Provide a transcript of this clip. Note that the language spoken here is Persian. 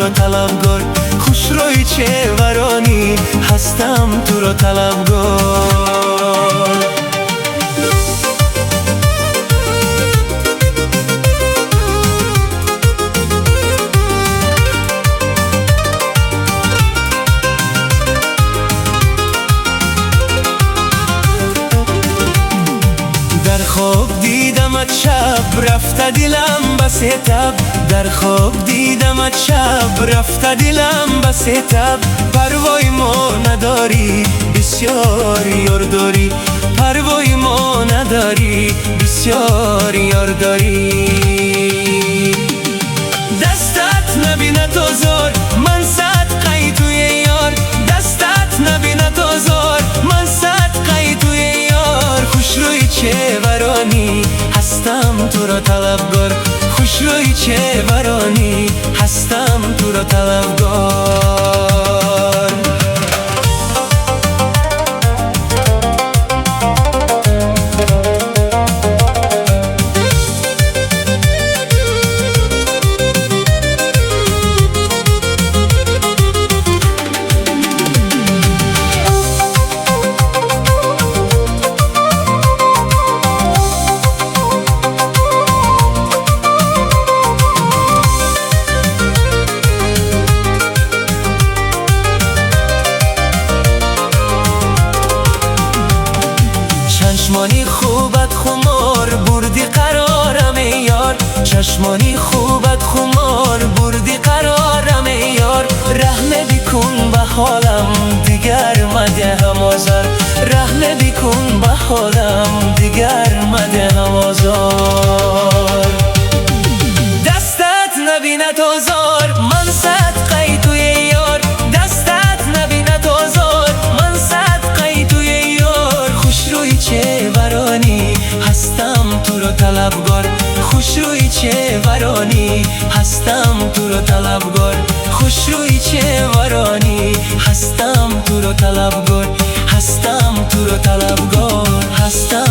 رو طلبگار، خوش روی چه ورانی هستم تو رو طلبگار. در خواب دیدمت شب رفته دلم بس تب، در خواب دیدمت شب رفته دلم بس تب. پروای ما نداری بسیار یار داری، پروای ما نداری بسیار یار داری. دستت نبینه تو زار من صدقه توی یار، دستت نبینه تو زار من صدقه توی یار. خوش روی چه ورانی هستم تو را طلبگار، خوش روی چه ورانی هستم تو را طلبگار. چشمانی خوبت خمار بردی قرارم یار، چشمانی خوبت خمار بردی قرارم یار. رحم بکن به حالم دیگر مدهم آزار، رحم بکن به حالم دیگر مدهم آزار. دستت نبینه تو زار من صدقه توی یار، دستت نبینه تو زار من صدقه توی یار. خوش روی چه ورانی هستم تو رو طلبگار، خوش روی چه ورانی هستم تو رو طلبگار، خوش روی چه ورانی هستم تو رو طلبگار، هستم تو رو طلبگار، هستم